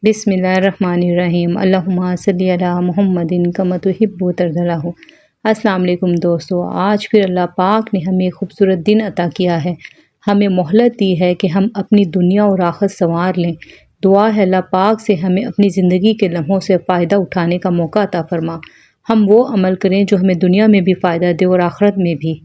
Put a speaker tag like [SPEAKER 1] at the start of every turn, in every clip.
[SPEAKER 1] बिस्मिल्लाहिर्रहमानिर्रहीम अल्लाहुम्मा सल्ली अला मुहम्मदिन कमा तुहिब्बु तर्ज़लहु। अस्सलाम वालेकुम दोस्तों, आज फिर अल्लाह पाक ने हमें खूबसूरत दिन अता किया है। हमें मोहलत दी है कि हम अपनी दुनिया और आखिरत संवार लें। दुआ है अल्लाह पाक से हमें अपनी ज़िंदगी के लम्हों से फ़ायदा उठाने का मौका अता फ़रमा। हम वो अमल करें जो हमें दुनिया में भी फ़ायदा दे और आखिरत में भी।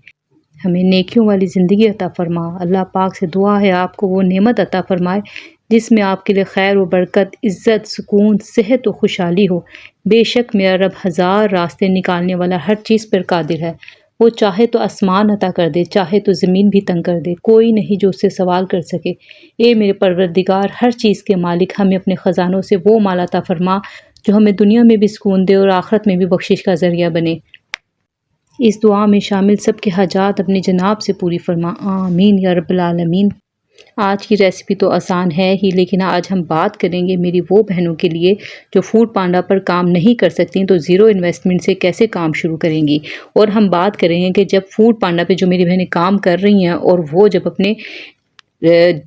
[SPEAKER 1] हमें नेकियों वाली ज़िंदगी अता फ़रमा। अल्लाह पाक से दुआ है आपको वो नेमत अता फ़रमाए जिसमें आपके लिए खैर व बरकत, इज़्ज़त, सुकून, सेहत व खुशहाली हो। बेशक मेरा रब हज़ार रास्ते निकालने वाला हर चीज़ पर कादिर है। वो चाहे तो आसमान अता कर दे, चाहे तो ज़मीन भी तंग कर दे, कोई नहीं जो उससे सवाल कर सके। ए मेरे परवरदिगार, हर चीज़ के मालिक, हमें अपने ख़जानों से वो माल अता फ़रमा जो हमें दुनिया में भी सुकून दे और आखिरत में भी बख्शिश का ज़रिया बने। इस दुआ में शामिल सब के हाजात अपने जनाब से पूरी फरमा, आमीन या रब्बल आलमीन। आज की रेसिपी तो आसान है ही, लेकिन आज हम बात करेंगे मेरी वो बहनों के लिए जो फूड पांडा पर काम नहीं कर सकती, तो ज़ीरो इन्वेस्टमेंट से कैसे काम शुरू करेंगी। और हम बात करेंगे कि जब फूड पांडा पे जो मेरी बहनें काम कर रही हैं और वो जब अपने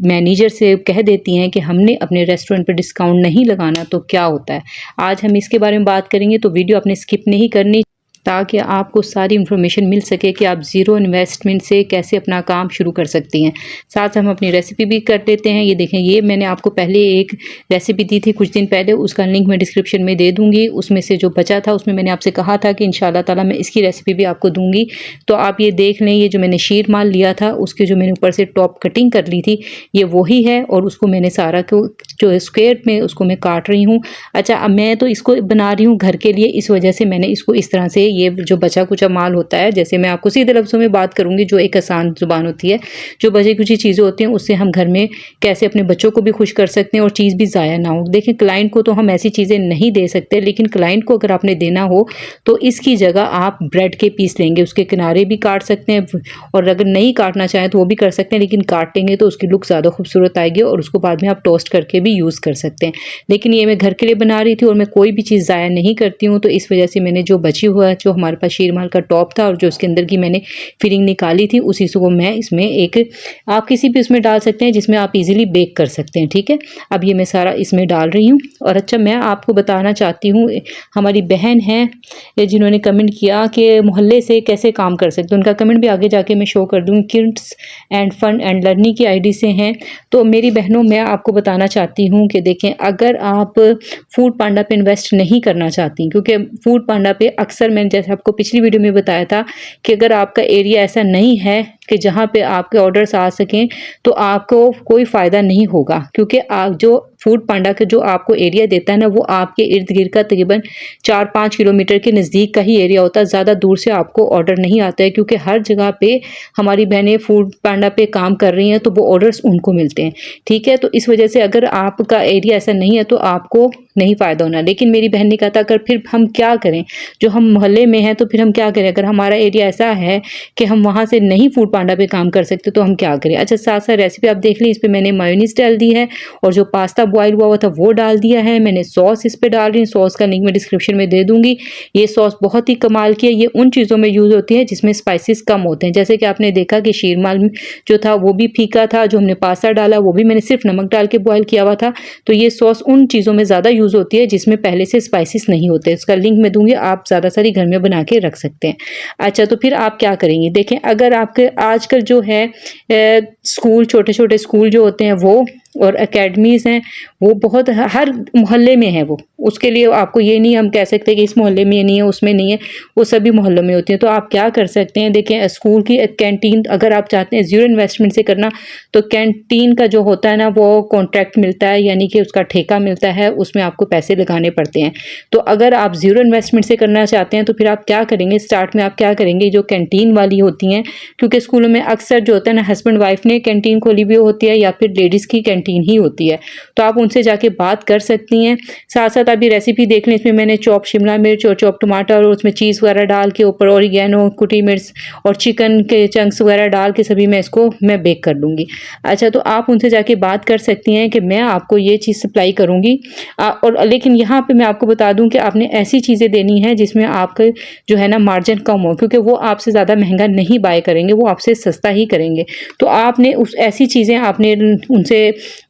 [SPEAKER 1] मैनेजर से कह देती हैं कि हमने अपने रेस्टोरेंट पर डिस्काउंट नहीं लगाना, तो क्या होता है। आज हम इसके बारे में बात करेंगे, तो वीडियो आपने स्किप नहीं करनी ताकि आपको सारी इन्फॉर्मेशन मिल सके कि आप ज़ीरो इन्वेस्टमेंट से कैसे अपना काम शुरू कर सकती हैं। साथ हम अपनी रेसिपी भी कर लेते हैं। ये देखें, ये मैंने आपको पहले एक रेसिपी दी थी कुछ दिन पहले, उसका लिंक मैं डिस्क्रिप्शन में दे दूँगी। उसमें से जो बचा था उसमें मैंने आपसे कहा था कि इंशाअल्लाह ताला मैं इसकी रेसिपी भी आपको दूँगी। तो आप ये देख लें, ये जो मैंने शीर माल लिया था उसके जो मैंने ऊपर से टॉप कटिंग कर ली थी, ये वही है। और उसको मैंने सारा को जो स्क्वायर में उसको मैं काट रही हूँ। अच्छा, अब मैं तो इसको बना रही हूँ घर के लिए, इस वजह से मैंने इसको इस तरह से, ये जो बचा कुचा माल होता है, जैसे मैं आपको सीधे लफ्ज़ों में बात करूँगी जो एक आसान ज़ुबान होती है, जो बची कुची चीज़ें होती हैं उससे हम घर में कैसे अपने बच्चों को भी खुश कर सकते हैं और चीज़ भी ज़ाया ना हो। देखिए, क्लाइंट को तो हम ऐसी चीज़ें नहीं दे सकते, लेकिन क्लाइंट को अगर आपने देना हो तो इसकी जगह आप ब्रेड के पीस लेंगे, उसके किनारे भी काट सकते हैं, और अगर नहीं काटना चाहें तो वो भी कर सकते हैं, लेकिन काटेंगे तो उसकी लुक ज़्यादा खूबसूरत आएगी और उसको बाद में आप टोस्ट करके भी यूज़ कर सकते हैं। लेकिन ये मैं घर के लिए बना रही थी और मैं कोई भी चीज़ ज़ाया नहीं करती हूँ, तो इस वजह से मैंने जो बची हुआ है, जो हमारे पास शीरमाल का टॉप था और जो उसके अंदर की मैंने फिलिंग निकाली थी, उसी को मैं इसमें एक, आप किसी भी उसमें डाल सकते हैं जिसमें आप इजीली बेक कर सकते हैं। ठीक है, अब ये मैं सारा इसमें डाल रही हूँ। और अच्छा, मैं आपको बताना चाहती हूँ, हमारी बहन है जिन्होंने कमेंट किया कि मोहल्ले से कैसे काम कर सकते हैं, उनका कमेंट भी आगे जाके मैं शो कर दूँगी। Kids and fun and learning की आईडी से हैं। तो मेरी बहनों, मैं आपको बताना चाहती हूँ कि देखें, अगर आप फूड पांडा पे इन्वेस्ट नहीं करना चाहती, क्योंकि फूड पांडा पे अक्सर मैंने जैसे आपको पिछली वीडियो में बताया था कि अगर आपका एरिया ऐसा नहीं है कि जहाँ पे आपके ऑर्डर्स आ सकें, तो आपको कोई फ़ायदा नहीं होगा, क्योंकि आप जो फूड पांडा का जो आपको एरिया देता है ना, वो आपके इर्द गिर्द का तकरीबन 4-5 किलोमीटर के नज़दीक का ही एरिया होता है। ज़्यादा दूर से आपको ऑर्डर नहीं आता है, क्योंकि हर जगह पे हमारी बहनें फूड पांडा पे काम कर रही हैं, तो वो ऑर्डर्स उनको मिलते हैं। ठीक है, तो इस वजह से अगर आपका एरिया ऐसा नहीं है तो आपको नहीं फ़ायदा होना। लेकिन मेरी बहन ने कहा था, अगर फिर हम क्या करें, जो हम मोहल्ले में हैं तो फिर हम क्या करें, अगर हमारा एरिया ऐसा है कि हम वहाँ से नहीं फूड पांडा पे काम कर सकते, तो हम क्या करें। अच्छा, साथ साथ रेसिपी आप देख ली, इस पर मैंने मायोनीज़ डाल दी है और जो पास्ता बॉयल हुआ था वो डाल दिया है। मैंने सॉस इस पर डाल रही हूँ, सॉस का लिंक मैं डिस्क्रिप्शन में दे दूँगी। ये सॉस बहुत ही कमाल की है, ये उन चीज़ों में यूज़ होती है जिसमें स्पाइसेस कम होते हैं। जैसे कि आपने देखा कि शीरमाल जो था वो भी फीका था, जो हमने पास्ता डाला वो भी मैंने सिर्फ नमक डाल के बॉयल किया हुआ था। तो ये सॉस उन चीज़ों में ज़्यादा यूज़ होती है जिसमें पहले से स्पाइसेस नहीं होते। इसका लिंक मैं दूँगी, आप ज़्यादा सारी घर में बना के रख सकते हैं। अच्छा, तो फिर आप क्या करेंगे, देखें, अगर आपके आजकल जो है स्कूल, छोटे-छोटे स्कूल जो होते हैं वो, और एकेडमीज़ हैं, वो बहुत हर मोहल्ले में है वो। उसके लिए आपको ये नहीं हम कह सकते कि इस मोहल्ले में ये नहीं है, उसमें नहीं है, वो सभी मोहल्लों में होती है। तो आप क्या कर सकते हैं, देखें, स्कूल की कैंटीन अगर आप चाहते हैं ज़ीरो इन्वेस्टमेंट से करना, तो कैंटीन का जो होता है ना, वो कॉन्ट्रैक्ट मिलता है, यानी कि उसका ठेका मिलता है, उसमें आपको पैसे लगाने पड़ते हैं। तो अगर आप ज़ीरो इन्वेस्टमेंट से करना चाहते हैं तो फिर आप क्या करेंगे, स्टार्ट में आप क्या करेंगे, जो कैंटीन वाली होती हैं, क्योंकि स्कूलों में अक्सर जो होता है ना, हस्बैंड वाइफ ने कैंटीन खोली हुई होती है या फिर लेडीज़ की कैंटीन ही होती है, तो आप उनसे जाके बात कर सकती हैं। साथ साथ अभी रेसिपी देख लें, इसमें मैंने चॉप शिमला मिर्च और चॉप टमाटर और उसमें चीज़ वगैरह डाल के, ऊपर ऑरिगेनो, कुटी मिर्च और चिकन के चंक्स वगैरह डाल के सभी मैं बेक कर लूँगी। अच्छा, तो आप उनसे जाके बात कर सकती हैं कि मैं आपको ये चीज़ सप्लाई करूँगी, और लेकिन यहाँ पे मैं आपको बता दूँ कि आपने ऐसी चीज़ें देनी है जिसमें आपके जो है ना मार्जिन कम हो, क्योंकि वो आपसे ज़्यादा महंगा नहीं बाय करेंगे, वो आपसे सस्ता ही करेंगे। तो आपने उस ऐसी चीज़ें आपने उनसे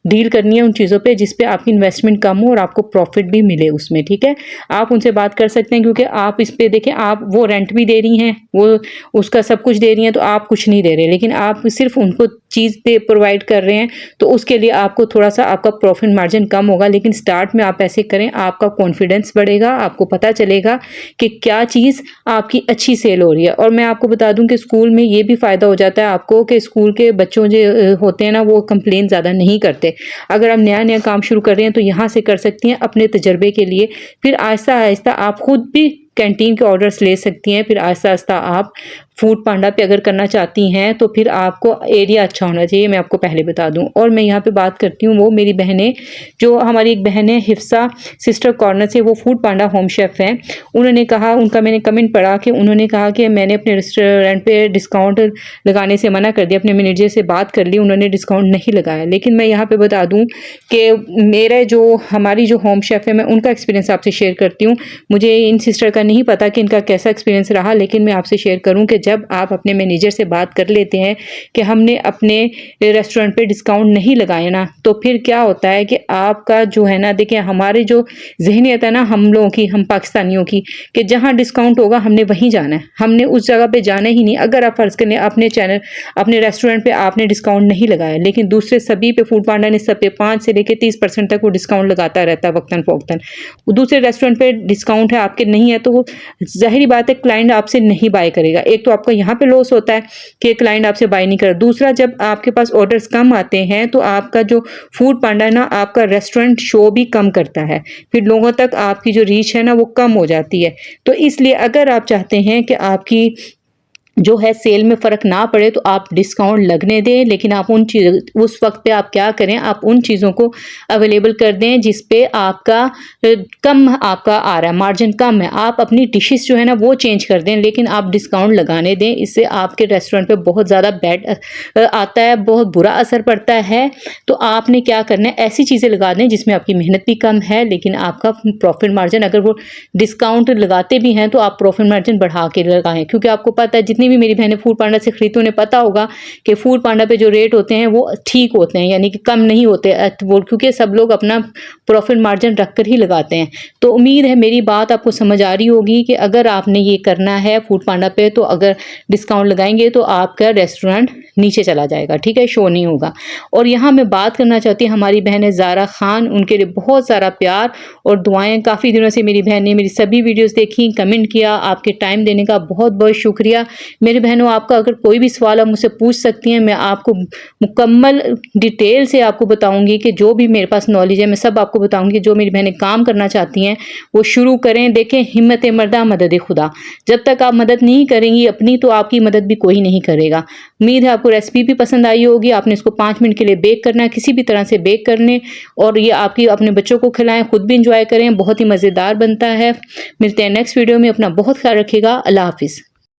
[SPEAKER 1] डील करनी है उन चीज़ों पे जिस पे आपकी इन्वेस्टमेंट कम हो और आपको प्रॉफिट भी मिले उसमें, ठीक है। आप उनसे बात कर सकते हैं क्योंकि आप इस पे देखें, आप वो रेंट भी दे रही हैं, वो उसका सब कुछ दे रही हैं, तो आप कुछ नहीं दे रहे, लेकिन आप सिर्फ उनको चीज़ पे प्रोवाइड कर रहे हैं, तो उसके लिए आपको थोड़ा सा आपका प्रॉफिट मार्जिन कम होगा। लेकिन स्टार्ट में आप ऐसे करें, आपका कॉन्फिडेंस बढ़ेगा, आपको पता चलेगा कि क्या चीज़ आपकी अच्छी सेल हो रही है। और मैं आपको बता दूं कि स्कूल में ये भी फ़ायदा हो जाता है आपको कि स्कूल के बच्चों जो होते हैं ना, वो कंप्लेन ज़्यादा नहीं करते। अगर आप नया नया काम शुरू कर रहे हैं तो यहाँ से कर सकती हैं अपने तजर्बे के लिए। फिर आहिस्ता आहिस्ता आप खुद भी कैंटीन के ऑर्डर्स ले सकती हैं। फिर आहिस्ता आहिस्ता आप फूड पांडा पे अगर करना चाहती हैं तो फिर आपको एरिया अच्छा होना चाहिए, मैं आपको पहले बता दूं। और मैं यहाँ पे बात करती हूँ, वो मेरी बहनें, जो हमारी एक बहन है हिफ्सा सिस्टर कॉर्नर से, वो फूड पांडा होम शेफ़ हैं। उन्होंने कहा, उनका मैंने कमेंट पढ़ा कि उन्होंने कहा कि मैंने अपने रेस्टोरेंट पे डिस्काउंट लगाने से मना कर दिया, अपने मैनेजर से बात कर ली, उन्होंने डिस्काउंट नहीं लगाया। लेकिन मैं यहाँ पर बता दूँ कि मेरे जो हमारी जो होम शेफ़ है, मैं उनका एक्सपीरियंस आपसे शेयर करती हूँ। मुझे इन सिस्टर का नहीं पता कि इनका कैसा एक्सपीरियंस रहा, लेकिन मैं आपसे शेयर करूँ कि जब आप अपने मैनेजर से बात कर लेते हैं कि हमने अपने रेस्टोरेंट पे डिस्काउंट नहीं लगाया ना, तो फिर क्या होता है कि आपका जो है ना, देखिए हमारी जो ज़हनियत है ना हम लोगों की, हम पाकिस्तानियों की, कि जहाँ डिस्काउंट होगा हमने वहीं जाना है, हमने उस जगह पे जाना ही नहीं। अगर आप फ़र्ज़ करें अपने रेस्टोरेंट पे आपने डिस्काउंट नहीं लगाया, लेकिन दूसरे सभी पे फूड पांडा ने सब पे 5 से लेकर 30% तक वो डिस्काउंट लगाता रहता है वक्तन फ़ौक्तन। दूसरे रेस्टोरेंट पे डिस्काउंट है, आपके नहीं है, तो ज़ाहिर बात है क्लाइंट आपसे नहीं बाय करेगा। एक तो आपका यहाँ पे लॉस होता है कि क्लाइंट आपसे बाय नहीं कर। दूसरा, जब आपके पास ऑर्डर्स कम आते हैं तो आपका जो फूड पांडा है ना, आपका रेस्टोरेंट शो भी कम करता है, फिर लोगों तक आपकी जो रीच है ना वो कम हो जाती है। तो इसलिए अगर आप चाहते हैं कि आपकी जो है सेल में फ़र्क ना पड़े तो आप डिस्काउंट लगने दें, लेकिन आप उस वक्त पे आप क्या करें, आप उन चीज़ों को अवेलेबल कर दें जिस पे आपका कम आपका आ रहा है, मार्जिन कम है। आप अपनी डिशेस जो है ना वो चेंज कर दें, लेकिन आप डिस्काउंट लगाने दें। इससे आपके रेस्टोरेंट पे बहुत ज़्यादा बैड आता है, बहुत बुरा असर पड़ता है। तो आपने क्या करना है, ऐसी चीज़ें लगा दें जिसमें आपकी मेहनत भी कम है, लेकिन आपका प्रॉफिट मार्जिन, अगर वो डिस्काउंट लगाते भी हैं तो आप प्रॉफिट मार्जिन बढ़ा के लगाएं। क्योंकि आपको पता है, जितनी भी मेरी बहनें फूड पांडा से खरीदती, उन्हें पता होगा कि फूड पांडा पे जो रेट होते हैं वो ठीक होते हैं, यानी कि कम नहीं होते, क्योंकि सब लोग अपना प्रॉफिट मार्जिन रखकर ही लगाते हैं। तो उम्मीद है मेरी बात आपको समझ आ रही होगी कि अगर आपने ये करना है फूड पांडा पे, तो अगर डिस्काउंट लगाएंगे तो आपका रेस्टोरेंट नीचे चला जाएगा, ठीक है, शो नहीं होगा। और यहाँ मैं बात करना चाहती हूँ हमारी बहन है ज़ारा खान, उनके लिए बहुत सारा प्यार और दुआएं। काफ़ी दिनों से मेरी बहन ने मेरी सभी वीडियोस देखी, कमेंट किया, आपके टाइम देने का बहुत बहुत शुक्रिया। मेरी बहनों, आपका अगर कोई भी सवाल आप मुझसे पूछ सकती हैं, मैं आपको मुकम्मल डिटेल से आपको बताऊंगी कि जो भी मेरे पास नॉलेज है मैं सब आपको बताऊंगी। जो मेरी बहनें काम करना चाहती हैं वो शुरू करें। देखें, हिम्मत मर्दा मदद खुदा, जब तक आप मदद नहीं करेंगी अपनी तो आपकी मदद भी कोई नहीं करेगा। उम्मीद है आपको रेसिपी भी पसंद आई होगी। आपने इसको 5 मिनट के लिए बेक करना है, किसी भी तरह से बेक करने, और ये आपकी अपने बच्चों को खिलाएं, खुद भी इंजॉय करें, बहुत ही मज़ेदार बनता है। मिलते हैं नेक्स्ट वीडियो में, अपना बहुत ख्याल रखिएगा। अल्लाह हाफिज़।